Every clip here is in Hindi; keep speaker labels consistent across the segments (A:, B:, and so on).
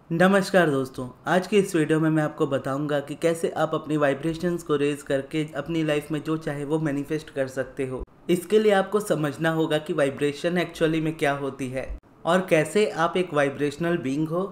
A: नमस्कार दोस्तों, आज के इस वीडियो में मैं आपको बताऊंगा कि कैसे आप अपनी वाइब्रेशंस को रेज करके अपनी लाइफ में जो चाहे वो मैनिफेस्ट कर सकते हो। इसके लिए आपको समझना होगा कि वाइब्रेशन एक्चुअली में क्या होती है और कैसे आप एक वाइब्रेशनल बीइंग हो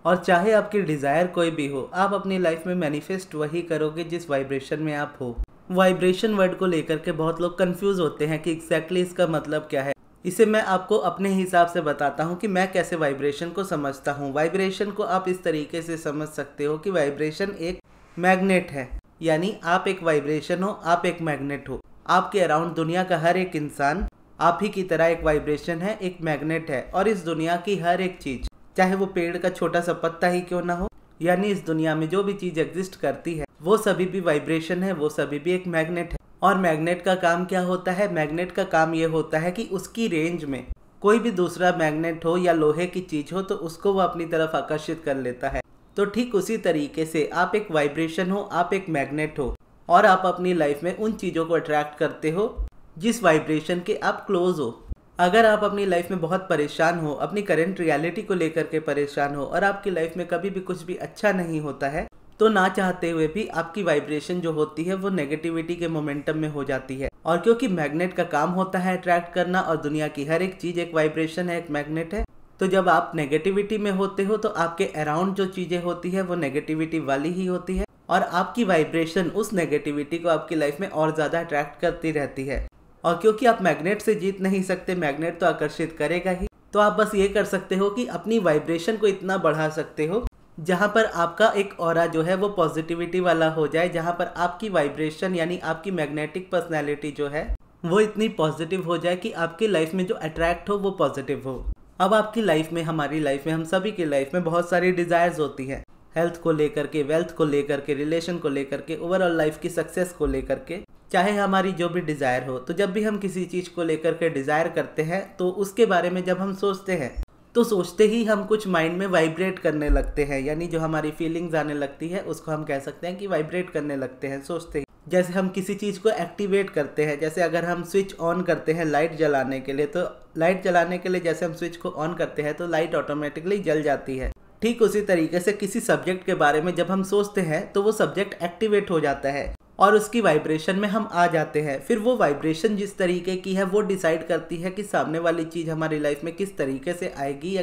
A: और चाहे आपकी डिज़ायर कोई भी हो, आप अपनी लाइफ में मैनिफेस्ट वही करोगे जिस वाइब्रेशन में आप हो। वाइब्रेशन वर्ड को लेकर के बहुत लोग कंफ्यूज होते हैं कि एग्जैक्टली इसका मतलब क्या है। इसे मैं आपको अपने हिसाब से बताता हूँ कि मैं कैसे वाइब्रेशन को समझता हूँ। वाइब्रेशन को आप इस तरीके से समझ सकते हो कि वाइब्रेशन एक मैग्नेट है, यानी आप एक वाइब्रेशन हो, आप एक मैग्नेट हो। आपके अराउंड दुनिया का हर एक इंसान आप ही की तरह एक वाइब्रेशन है, एक मैग्नेट है। और इस दुनिया की हर एक चीज़, चाहे वो पेड़ का छोटा सा पत्ता ही क्यों ना हो, यानी इस दुनिया में जो भी चीज़ एग्जिस्ट करती है वो सभी भी वाइब्रेशन है, वो सभी भी एक मैग्नेट है। और मैग्नेट का काम क्या होता है? मैग्नेट का काम ये होता है कि उसकी रेंज में कोई भी दूसरा मैग्नेट हो या लोहे की चीज हो तो उसको वो अपनी तरफ आकर्षित कर लेता है। तो ठीक उसी तरीके से आप एक वाइब्रेशन हो, आप एक मैग्नेट हो और आप अपनी लाइफ में उन चीज़ों को अट्रैक्ट करते हो जिस वाइब्रेशन के आप क्लोज हो। अगर आप अपनी लाइफ में बहुत परेशान हो, अपनी करंट रियलिटी को लेकर के परेशान हो और आपकी लाइफ में कभी भी कुछ भी अच्छा नहीं होता है, तो ना चाहते हुए भी आपकी वाइब्रेशन जो होती है वो नेगेटिविटी के मोमेंटम में हो जाती है। और क्योंकि मैग्नेट का काम होता है अट्रैक्ट करना और दुनिया की हर एक चीज़ एक वाइब्रेशन है, एक मैग्नेट है, तो जब आप नेगेटिविटी में होते हो तो आपके अराउंड जो चीज़ें होती है वो नेगेटिविटी वाली ही होती है और आपकी वाइब्रेशन उस नेगेटिविटी को आपकी लाइफ में और ज़्यादा अट्रैक्ट करती रहती है। और क्योंकि आप मैग्नेट से जीत नहीं सकते, मैग्नेट तो आकर्षित करेगा ही, तो आप बस ये कर सकते हो कि अपनी वाइब्रेशन को इतना बढ़ा सकते हो जहाँ पर आपका एक ऑरा जो है वो पॉजिटिविटी वाला हो जाए, जहाँ पर आपकी वाइब्रेशन यानी आपकी मैग्नेटिक पर्सनैलिटी जो है वो इतनी पॉजिटिव हो जाए कि आपकी लाइफ में जो अट्रैक्ट हो वो पॉजिटिव हो। अब आपकी लाइफ में, हमारी लाइफ में, हम सभी की लाइफ में बहुत सारी डिज़ायर्स होती हैं, हेल्थ को लेकर के, वेल्थ को लेकर के, रिलेशन को लेकर के, ओवरऑल लाइफ की सक्सेस को लेकर के, चाहे हमारी जो भी डिज़ायर हो। तो जब भी हम किसी चीज़ को लेकर के डिज़ायर करते हैं तो उसके बारे में जब हम सोचते हैं तो सोचते ही हम कुछ माइंड में वाइब्रेट करने लगते हैं, यानी जो हमारी फीलिंग्स आने लगती है उसको हम कह सकते हैं कि वाइब्रेट करने लगते हैं सोचते ही। जैसे हम किसी चीज़ को एक्टिवेट करते हैं, जैसे अगर हम स्विच ऑन करते हैं लाइट जलाने के लिए, तो लाइट जलाने के लिए जैसे हम स्विच को ऑन करते हैं तो लाइट ऑटोमेटिकली जल जाती है। ठीक उसी तरीके से किसी सब्जेक्ट के बारे में जब हम सोचते हैं तो वो सब्जेक्ट एक्टिवेट हो जाता है और उसकी वाइब्रेशन में हम आ जाते हैं। फिर वो वाइब्रेशन जिस तरीके की है वो डिसाइड करती है कि सामने वाली चीज़ हमारी लाइफ में किस तरीके से आएगी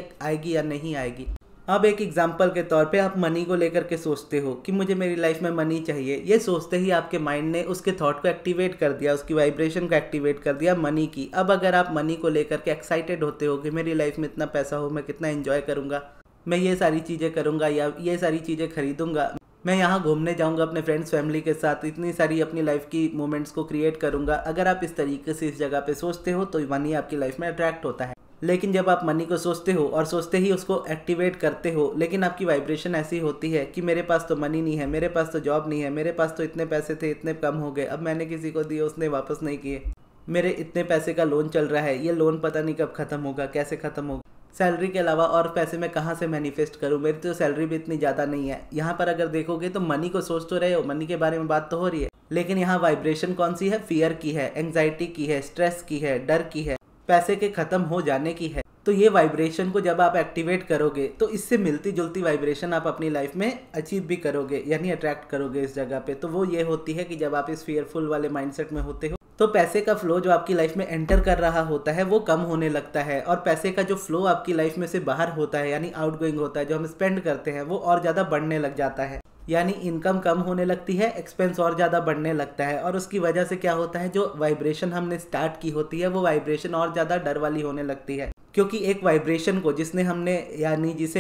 A: या नहीं आएगी। अब एक एग्जांपल के तौर पे आप मनी को लेकर के सोचते हो कि मुझे मेरी लाइफ में मनी चाहिए। ये सोचते ही आपके माइंड ने उसके थॉट को एक्टिवेट कर दिया, उसकी वाइब्रेशन को एक्टिवेट कर दिया मनी की। अब अगर आप मनी को लेकर के एक्साइटेड होते हो कि मेरी लाइफ में इतना पैसा हो, मैं कितना एंजॉय करूँगा, मैं ये सारी चीज़ें करूँगा या ये सारी चीज़ें खरीदूँगा, मैं यहाँ घूमने जाऊँगा अपने फ्रेंड्स फैमिली के साथ, इतनी सारी अपनी लाइफ की मोमेंट्स को क्रिएट करूँगा। अगर आप इस तरीके से इस जगह पे सोचते हो तो मनी आपकी लाइफ में अट्रैक्ट होता है। लेकिन जब आप मनी को सोचते हो और सोचते ही उसको एक्टिवेट करते हो, लेकिन आपकी वाइब्रेशन ऐसी होती है कि मेरे पास तो मनी नहीं है, मेरे पास तो जॉब नहीं है, मेरे पास तो इतने पैसे थे, इतने कम हो गए, अब मैंने किसी को दिए उसने वापस नहीं किए, मेरे इतने पैसे का लोन चल रहा है, ये लोन पता नहीं कब ख़त्म होगा, कैसे ख़त्म होगा, सैलरी के अलावा और पैसे मैं कहाँ से मैनिफेस्ट करूँ, मेरी तो सैलरी भी इतनी ज़्यादा नहीं है। यहाँ पर अगर देखोगे तो मनी को सोच तो रहे हो, मनी के बारे में बात तो हो रही है, लेकिन यहाँ वाइब्रेशन कौन सी है? फियर की है, एंग्जाइटी की है, स्ट्रेस की है, डर की है, पैसे के ख़त्म हो जाने की है। तो ये वाइब्रेशन को जब आप एक्टिवेट करोगे तो इससे मिलती जुलती वाइब्रेशन आप अपनी लाइफ में अचीव भी करोगे, यानी अट्रैक्ट करोगे इस जगह पे। तो वो ये होती है कि जब आप इस फियरफुल वाले माइंडसेट में होते हो तो पैसे का फ्लो जो आपकी लाइफ में एंटर कर रहा होता है वो कम होने लगता है और पैसे का जो फ्लो आपकी लाइफ में से बाहर होता है, यानी आउटगोइंग होता है, जो हम स्पेंड करते हैं, वो और ज़्यादा बढ़ने लग जाता है। यानी इनकम कम होने लगती है, एक्सपेंस और ज़्यादा बढ़ने लगता है। और उसकी वजह से क्या होता है, जो वाइब्रेशन हमने स्टार्ट की होती है वो वाइब्रेशन और ज़्यादा डर वाली होने लगती है। क्योंकि एक वाइब्रेशन को जिसे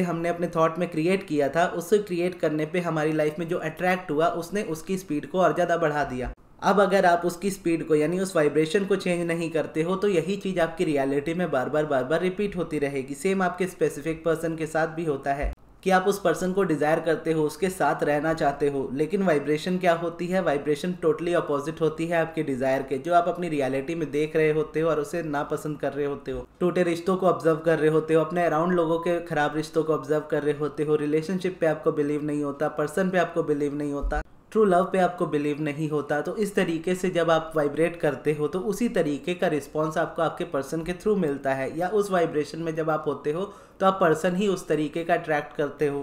A: हमने अपने थॉट में क्रिएट किया था, उसे क्रिएट करने पे हमारी लाइफ में जो अट्रैक्ट हुआ उसने उसकी स्पीड को और ज़्यादा बढ़ा दिया। अब अगर आप उसकी स्पीड को यानी उस वाइब्रेशन को चेंज नहीं करते हो तो यही चीज़ आपकी रियलिटी में बार बार रिपीट होती रहेगी। सेम आपके स्पेसिफिक पर्सन के साथ भी होता है कि आप उस पर्सन को डिज़ायर करते हो, उसके साथ रहना चाहते हो, लेकिन वाइब्रेशन क्या होती है? वाइब्रेशन टोटली अपोजिट होती है आपके डिज़ायर के, जो आप अपनी रियलिटी में देख रहे होते हो और उसे नापसंद कर रहे होते हो। टूटे रिश्तों को ऑब्जर्व कर रहे होते हो, अपने अराउंड लोगों के खराब रिश्तों को ऑब्जर्व कर रहे होते हो, रिलेशनशिप पे आपको बिलीव नहीं होता, पर्सन पे आपको बिलीव नहीं होता, ट्रू लव पे आपको बिलीव नहीं होता। तो इस तरीके से जब आप वाइब्रेट करते हो तो उसी तरीके का रिस्पॉन्स आपको आपके पर्सन के थ्रू मिलता है, या उस वाइब्रेशन में जब आप होते हो तो आप पर्सन ही उस तरीके का अट्रैक्ट करते हो।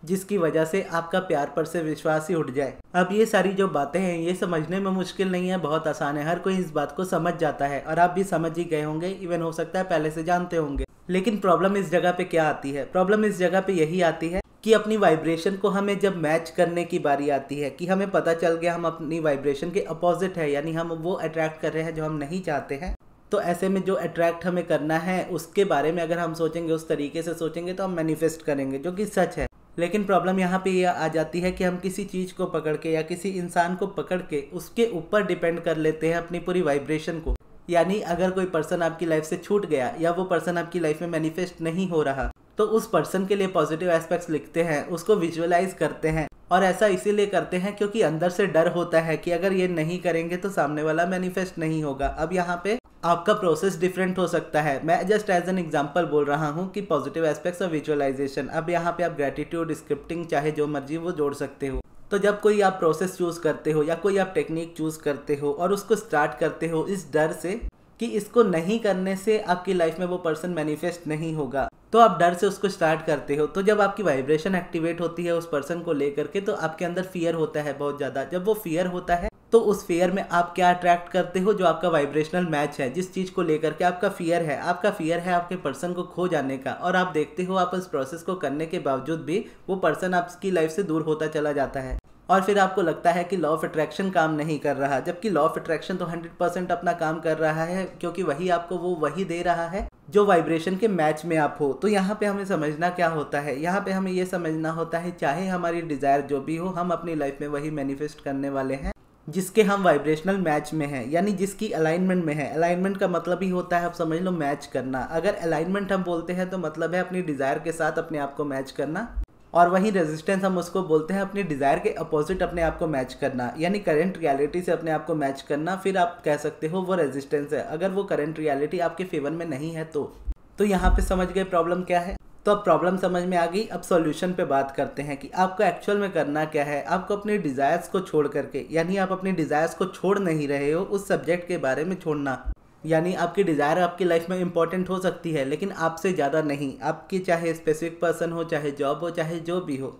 A: जिसकी वजह से आपका प्यार पर से विश्वास ही उठ जाए। अब ये सारी जो बातें हैं ये समझने में मुश्किल नहीं है, बहुत आसान है, हर कोई इस बात को समझ जाता है और आप भी समझ ही गए होंगे, इवन हो सकता है पहले से जानते होंगे। लेकिन प्रॉब्लम इस जगह पे क्या आती है? प्रॉब्लम इस जगह पे यही आती है कि अपनी वाइब्रेशन को हमें जब मैच करने की बारी आती है, कि हमें पता चल गया हम अपनी वाइब्रेशन के अपोजिट है, यानी हम वो अट्रैक्ट कर रहे हैं जो हम नहीं चाहते हैं, तो ऐसे में जो अट्रैक्ट हमें करना है उसके बारे में अगर हम सोचेंगे, उस तरीके से सोचेंगे तो हम मैनिफेस्ट करेंगे, जो कि सच है। लेकिन प्रॉब्लम यहाँ पे ये आ जाती है कि हम किसी चीज़ को पकड़ के या किसी इंसान को पकड़ के उसके ऊपर डिपेंड कर लेते हैं अपनी पूरी वाइब्रेशन को। यानी अगर कोई पर्सन आपकी लाइफ से छूट गया या वो पर्सन आपकी लाइफ में मैनिफेस्ट नहीं हो रहा, तो उस पर्सन के लिए पॉजिटिव एस्पेक्ट्स लिखते हैं, उसको विजुअलाइज करते हैं, और ऐसा इसीलिए करते हैं क्योंकि अंदर से डर होता है कि अगर ये नहीं करेंगे तो सामने वाला मैनिफेस्ट नहीं होगा। अब यहाँ पे आपका प्रोसेस डिफरेंट हो सकता है, मैं जस्ट एज एन एग्जांपल बोल रहा हूँ कि पॉजिटिव एस्पेक्ट्स ऑफ विजुअलाइजेशन। अब यहाँ पे आप ग्रेटिट्यूड, स्क्रिप्टिंग, चाहे जो मर्जी वो जोड़ सकते हो। तो जब कोई आप प्रोसेस चूज करते हो या कोई आप टेक्निक चूज करते हो और उसको स्टार्ट करते हो इस डर से कि इसको नहीं करने से आपकी लाइफ में वो पर्सन मैनिफेस्ट नहीं होगा, तो आप डर से उसको स्टार्ट करते हो। तो जब आपकी वाइब्रेशन एक्टिवेट होती है उस पर्सन को लेकर के, तो आपके अंदर फियर होता है बहुत ज़्यादा। जब वो फियर होता है तो उस फियर में आप क्या अट्रैक्ट करते हो? जो आपका वाइब्रेशनल मैच है, जिस चीज़ को लेकर के आपका फियर है, आपके पर्सन को खो जाने का, और आप देखते हो आप उस प्रोसेस को करने के बावजूद भी वो पर्सन आपकी लाइफ से दूर होता चला जाता है। और फिर आपको लगता है कि लॉ ऑफ अट्रैक्शन काम नहीं कर रहा, जबकि लॉ ऑफ अट्रैक्शन तो 100% अपना काम कर रहा है, क्योंकि वही आपको वो वही दे रहा है जो वाइब्रेशन के मैच में आप हो। तो यहाँ पे हमें समझना क्या होता है? यहाँ पे हमें ये समझना होता है चाहे हमारी डिज़ायर जो भी हो, हम अपनी लाइफ में वही मैनिफेस्ट करने वाले हैं जिसके हम वाइब्रेशनल मैच में हैं, यानी जिसकी अलाइनमेंट में है। अलाइनमेंट का मतलब ही होता है, आप समझ लो, मैच करना। अगर अलाइनमेंट हम बोलते हैं तो मतलब है अपनी डिज़ायर के साथ अपने आप को मैच करना, और वहीं रेजिस्टेंस हम उसको बोलते हैं अपनी डिज़ायर के अपोजिट अपने आप को मैच करना, यानी करंट रियलिटी से अपने आप को मैच करना। फिर आप कह सकते हो वो रेजिस्टेंस है, अगर वो करंट रियलिटी आपके फेवर में नहीं है तो यहाँ पे समझ गए प्रॉब्लम क्या है? तो अब प्रॉब्लम समझ में आ गई। अब सॉल्यूशन पे बात करते हैं कि आपको एक्चुअल में करना क्या है। आपको अपने डिज़ायर्स को छोड़ करके, यानी आप अपने डिज़ायर्स को छोड़ नहीं रहे हो, उस सब्जेक्ट के बारे में छोड़ना। यानी आपकी डिज़ायर आपकी लाइफ में इंपॉर्टेंट हो सकती है, लेकिन आपसे ज़्यादा नहीं। आपकी चाहे स्पेसिफिक पर्सन हो, चाहे जॉब हो, चाहे जो भी हो,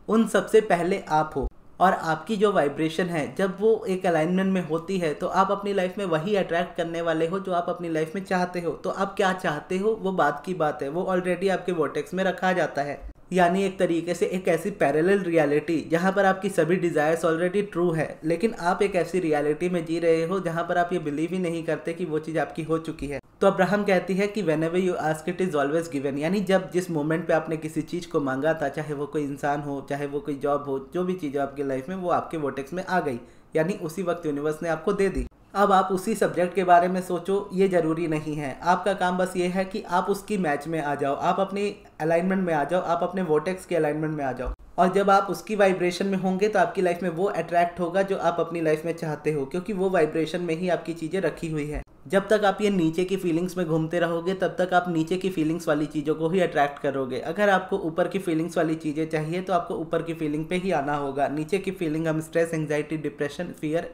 A: उन सबसे पहले आप हो। और आपकी जो वाइब्रेशन है जब वो एक अलाइनमेंट में होती है तो आप अपनी लाइफ में वही अट्रैक्ट करने वाले हो जो आप अपनी लाइफ में चाहते हो। तो आप क्या चाहते हो वो बात की बात है, वो ऑलरेडी आपके वोर्टेक्स में रखा जाता है। यानी एक तरीके से एक ऐसी पैरेलल रियलिटी जहाँ पर आपकी सभी डिज़ायर्स ऑलरेडी ट्रू है, लेकिन आप एक ऐसी रियलिटी में जी रहे हो जहाँ पर आप ये बिलीव ही नहीं करते कि वो चीज़ आपकी हो चुकी है। तो अब्राहम कहती है कि whenever you ask it is always given, यानी जब जिस मोमेंट पे आपने किसी चीज़ को मांगा था, चाहे वो कोई इंसान हो, चाहे वो कोई जॉब हो, जो भी चीज़ आपकी लाइफ में, वो आपके वोर्टेक्स में आ गई, यानी उसी वक्त यूनिवर्स ने आपको दे दी। अब आप उसी सब्जेक्ट के बारे में सोचो, ये ज़रूरी नहीं है। आपका काम बस ये है कि आप उसकी मैच में आ जाओ, आप अपनी अलाइनमेंट में आ जाओ, आप अपने वोर्टेक्स के अलाइनमेंट में आ जाओ। और जब आप उसकी वाइब्रेशन में होंगे तो आपकी लाइफ में वो अट्रैक्ट होगा जो आप अपनी लाइफ में चाहते हो, क्योंकि वो वाइब्रेशन में ही आपकी चीज़ें रखी हुई है। जब तक आप ये नीचे की फीलिंग्स में घूमते रहोगे तब तक आप नीचे की फीलिंग्स वाली चीज़ों को ही अट्रैक्ट करोगे। अगर आपको ऊपर की फीलिंग्स वाली चीज़ें चाहिए तो आपको ऊपर की फीलिंग पे ही आना होगा। नीचे की फीलिंग हम स्ट्रेस, एंग्जाइटी, डिप्रेशन, फियर,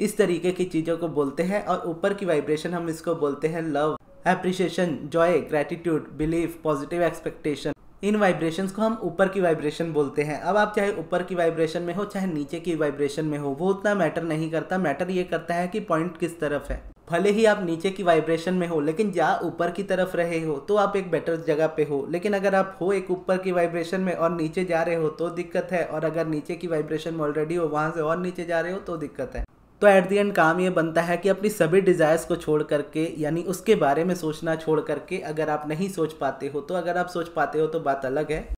A: इस तरीके की चीज़ों को बोलते हैं, और ऊपर की वाइब्रेशन हम इसको बोलते हैं love, appreciation, joy, gratitude, belief, positive expectation. इन वाइब्रेशंस को हम ऊपर की वाइब्रेशन बोलते हैं। अब आप चाहे ऊपर की वाइब्रेशन में हो चाहे नीचे की वाइब्रेशन में हो, वो उतना मैटर नहीं करता। मैटर ये करता है कि पॉइंट किस तरफ है। भले ही आप नीचे की वाइब्रेशन में हो, लेकिन जा ऊपर की तरफ रहे हो तो आप एक बेटर जगह पे हो। लेकिन अगर आप हो एक ऊपर की वाइब्रेशन में और नीचे जा रहे हो तो दिक्कत है, और अगर नीचे की वाइब्रेशन में ऑलरेडी हो, वहाँ से और नीचे जा रहे हो तो दिक्कत है। तो एट द एंड काम ये बनता है कि अपनी सभी डिज़ायर्स को छोड़ करके, यानी उसके बारे में सोचना छोड़ करके, अगर आप नहीं सोच पाते हो तो, अगर आप सोच पाते हो तो बात अलग है।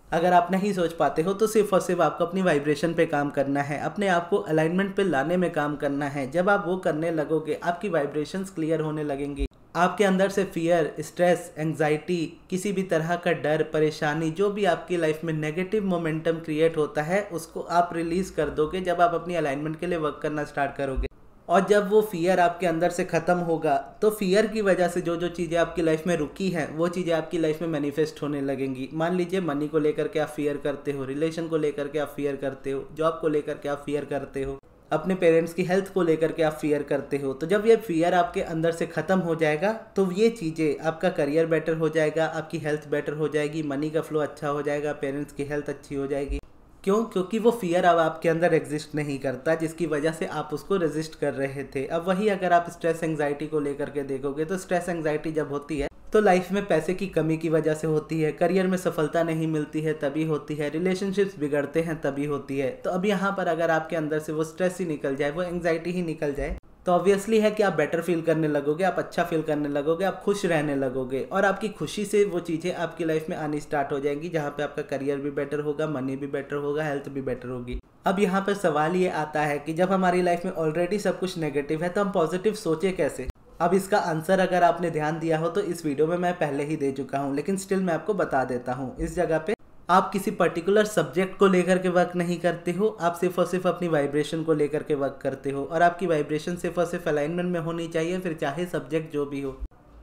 A: अगर आप नहीं सोच पाते हो तो सिर्फ और सिर्फ आपको अपनी वाइब्रेशन पे काम करना है, अपने आप को अलाइनमेंट पे लाने में काम करना है। जब आप वो करने लगोगे आपकी वाइब्रेशंस क्लियर होने लगेंगी। आपके अंदर से फियर, स्ट्रेस, एंग्जाइटी, किसी भी तरह का डर, परेशानी, जो भी आपकी लाइफ में नेगेटिव मोमेंटम क्रिएट होता है उसको आप रिलीज कर दोगे जब आप अपनी अलाइनमेंट के लिए वर्क करना स्टार्ट करोगे। और जब वो फियर आपके अंदर से ख़त्म होगा तो फियर की वजह से जो जो चीज़ें आपकी लाइफ में रुकी हैं वो चीज़ें आपकी लाइफ में मैनिफेस्ट होने लगेंगी। मान लीजिए मनी को लेकर के आप फियर करते हो, रिलेशन को लेकर के आप फियर करते हो, जॉब को लेकर के आप फियर करते हो, अपने पेरेंट्स की हेल्थ को लेकर के आप फियर करते हो। तो जब ये फियर आपके अंदर से ख़त्म हो जाएगा तो ये चीज़ें, आपका करियर बेटर हो जाएगा, आपकी हेल्थ बेटर हो जाएगी, मनी का फ्लो अच्छा हो जाएगा, पेरेंट्स की हेल्थ अच्छी हो जाएगी। क्यों? क्योंकि वो फियर अब आपके अंदर एग्जिस्ट नहीं करता, जिसकी वजह से आप उसको रेजिस्ट कर रहे थे। अब वही अगर आप स्ट्रेस एंजाइटी को लेकर के देखोगे तो स्ट्रेस एंजाइटी जब होती है तो लाइफ में पैसे की कमी की वजह से होती है, करियर में सफलता नहीं मिलती है तभी होती है, रिलेशनशिप्स बिगड़ते हैं तभी होती है। तो अब यहाँ पर अगर आपके अंदर से वो स्ट्रेस ही निकल जाए, वो एंजाइटी ही निकल जाए, तो ऑब्वियसली है कि आप बेटर फील करने लगोगे, आप अच्छा फील करने लगोगे, आप खुश रहने लगोगे और आपकी खुशी से वो चीज़ें आपकी लाइफ में आनी स्टार्ट हो जाएंगी, जहाँ पे आपका करियर भी बेटर होगा, मनी भी बेटर होगा, हेल्थ भी बेटर होगी। अब यहाँ पर सवाल ये आता है कि जब हमारी लाइफ में ऑलरेडी सब कुछ नेगेटिव है तो हम पॉजिटिव सोचे कैसे? अब इसका आंसर अगर आपने ध्यान दिया हो तो इस वीडियो में मैं पहले ही दे चुका हूँ, लेकिन स्टिल मैं आपको बता देता हूँ। इस जगह पे आप किसी पर्टिकुलर सब्जेक्ट को लेकर के वर्क नहीं करते हो, आप सिर्फ और सिर्फ अपनी वाइब्रेशन को लेकर के वर्क करते हो और आपकी वाइब्रेशन सिर्फ और सिर्फ अलाइनमेंट में होनी चाहिए, फिर चाहे सब्जेक्ट जो भी हो।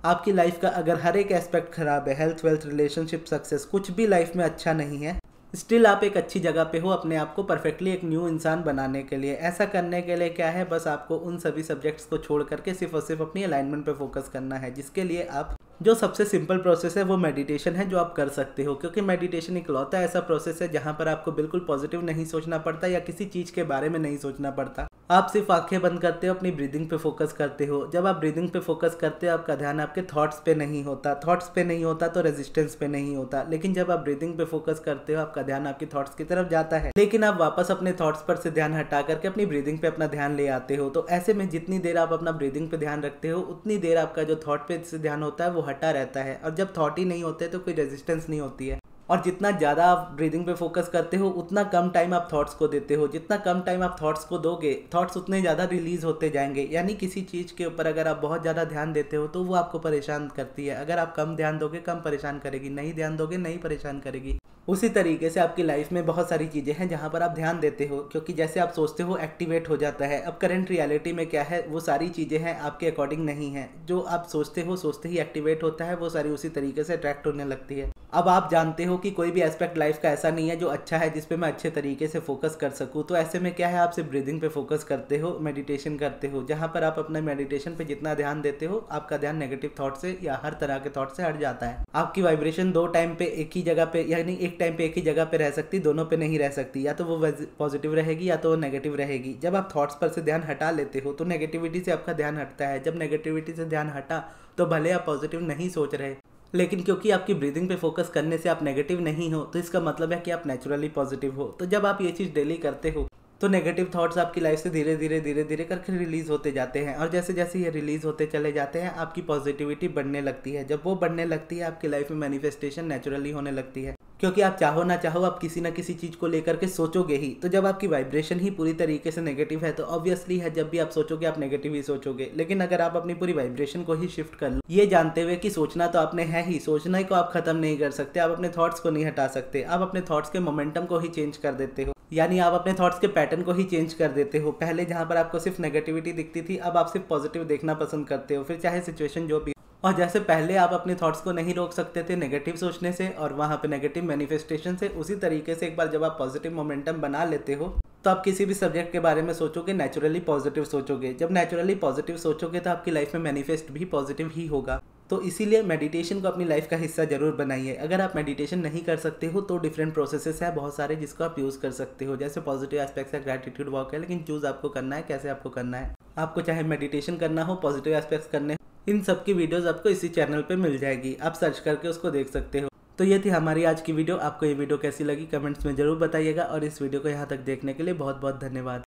A: आपकी लाइफ का अगर हर एक एस्पेक्ट खराब है, हेल्थ, वेल्थ, रिलेशनशिप, सक्सेस, कुछ भी लाइफ में अच्छा नहीं है, स्टिल आप एक अच्छी जगह पे हो अपने आप को परफेक्टली एक न्यू इंसान बनाने के लिए। ऐसा करने के लिए क्या है, बस आपको उन सभी सब्जेक्ट्स को छोड़ करके सिर्फ और सिर्फ अपनी अलाइनमेंट पे फोकस करना है, जिसके लिए आप जो सबसे सिंपल प्रोसेस है वो मेडिटेशन है, जो आप कर सकते हो। क्योंकि मेडिटेशन इकलौता ऐसा प्रोसेस है जहाँ पर आपको बिल्कुल पॉजिटिव नहीं सोचना पड़ता या किसी चीज़ के बारे में नहीं सोचना पड़ता। आप सिर्फ आंखें बंद करते हो, अपनी ब्रीदिंग पे फोकस करते हो। जब आप ब्रीदिंग पे फोकस करते हो आपका ध्यान आपके थॉट्स पे नहीं होता, थॉट्स पे नहीं होता तो रेजिस्टेंस पे नहीं होता। लेकिन जब आप ब्रीदिंग पे फोकस करते हो आपका ध्यान आपकी थॉट्स की तरफ जाता है, लेकिन आप वापस अपने थॉट्स पर से ध्यान हटा करके अपनी ब्रीदिंग पे अपना ध्यान ले आते हो। तो ऐसे में जितनी देर आप अपना ब्रीदिंग पे ध्यान रखते हो उतनी देर आपका जो थॉट पे से ध्यान होता है वो हटा रहता है, और जब थॉट ही नहीं होते तो कोई रेजिस्टेंस नहीं होती है। और जितना ज़्यादा आप ब्रीदिंग पे फोकस करते हो उतना कम टाइम आप थॉट्स को देते हो, जितना कम टाइम आप थॉट्स को दोगे थॉट्स उतने ज़्यादा रिलीज होते जाएंगे। यानी किसी चीज़ के ऊपर अगर आप बहुत ज़्यादा ध्यान देते हो तो वो आपको परेशान करती है, अगर आप कम ध्यान दोगे कम परेशान करेगी, नहीं ध्यान दोगे नहीं परेशान करेगी। उसी तरीके से आपकी लाइफ में बहुत सारी चीज़ें हैं जहाँ पर आप ध्यान देते हो, क्योंकि जैसे आप सोचते हो एक्टिवेट हो जाता है। अब करंट रियलिटी में क्या है, वो सारी चीज़ें हैं आपके अकॉर्डिंग नहीं है। जो आप सोचते हो सोचते ही एक्टिवेट होता है, वो सारी उसी तरीके से अट्रैक्ट होने लगती है। अब आप जानते हो कि कोई भी एस्पेक्ट लाइफ का ऐसा नहीं है जो अच्छा है जिस पे मैं अच्छे तरीके से फोकस कर सकूं। तो ऐसे में क्या है, आप सिर्फ ब्रीदिंग पे फोकस करते हो, मेडिटेशन करते हो, जहां पर आप अपने मेडिटेशन पे जितना ध्यान देते हो आपका ध्यान नेगेटिव थॉट से या हर तरह के थॉट से हट जाता है। आपकी वाइब्रेशन दो टाइम पे एक ही जगह पे, यानी एक टाइम पे एक ही जगह पे रह सकती, दोनों पे नहीं रह सकती। या तो वो पॉजिटिव रहेगी या तो वो नेगेटिव रहेगी। जब आप थॉट्स पर से ध्यान हटा लेते हो तो नेगेटिविटी से आपका ध्यान हटता है। जब नेगेटिविटी से ध्यान हटा तो भले आप पॉजिटिव नहीं सोच रहे, लेकिन क्योंकि आपकी ब्रीदिंग पे फोकस करने से आप नेगेटिव नहीं हो तो इसका मतलब है कि आप नेचुरली पॉजिटिव हो। तो जब आप ये चीज़ डेली करते हो तो नेगेटिव थॉट्स आपकी लाइफ से धीरे धीरे करके रिलीज होते जाते हैं, और जैसे जैसे ये रिलीज होते चले जाते हैं आपकी पॉजिटिविटी बढ़ने लगती है। जब वो बढ़ने लगती है आपकी लाइफ में मैनिफेस्टेशन नेचुरली होने लगती है, क्योंकि आप चाहो ना चाहो आप किसी ना किसी चीज़ को लेकर के सोचोगे ही। तो जब आपकी वाइब्रेशन ही पूरी तरीके से नेगेटिव है तो ऑब्वियसली है जब भी आप सोचोगे आप नेगेटिव ही सोचोगे। लेकिन अगर आप अपनी पूरी वाइब्रेशन को ही शिफ्ट कर लो, ये जानते हुए कि सोचना तो आपने है ही, सोचना ही को आप खत्म नहीं कर सकते, आप अपने थॉट्स को नहीं हटा सकते, आप अपने थॉट्स के मोमेंटम को ही चेंज कर देते हो, यानी आप अपने थॉट्स के पैटर्न को ही चेंज कर देते हो। पहले जहाँ पर आपको सिर्फ नेगेटिविटी दिखती थी अब आप सिर्फ पॉजिटिव देखना पसंद करते हो, फिर चाहे सिचुएशन जो भी। और जैसे पहले आप अपने थॉट्स को नहीं रोक सकते थे नेगेटिव सोचने से और वहाँ पे नेगेटिव मैनिफेस्टेशन से, उसी तरीके से एक बार जब आप पॉजिटिव मोमेंटम बना लेते हो तो आप किसी भी सब्जेक्ट के बारे में सोचोगे नेचुरली पॉजिटिव सोचोगे। जब नेचुरली पॉजिटिव सोचोगे तो आपकी लाइफ में मैनिफेस्ट भी पॉजिटिव ही होगा। तो इसीलिए मेडिटेशन को अपनी लाइफ का हिस्सा जरूर बनाइए। अगर आप मेडिटेशन नहीं कर सकते हो तो डिफरेंट प्रोसेसेस है बहुत सारे जिसको आप यूज़ कर सकते हो, जैसे पॉजिटिव एस्पेक्ट्स है, ग्रैटिट्यूड वॉक है, लेकिन चूज़ आपको करना है कैसे आपको करना है। आपको चाहे मेडिटेशन करना हो, पॉजिटिव एस्पेक्ट्स करने, इन सब की वीडियोस आपको इसी चैनल पे मिल जाएगी, आप सर्च करके उसको देख सकते हो। तो ये थी हमारी आज की वीडियो। आपको ये वीडियो कैसी लगी कमेंट्स में जरूर बताइएगा, और इस वीडियो को यहाँ तक देखने के लिए बहुत बहुत धन्यवाद।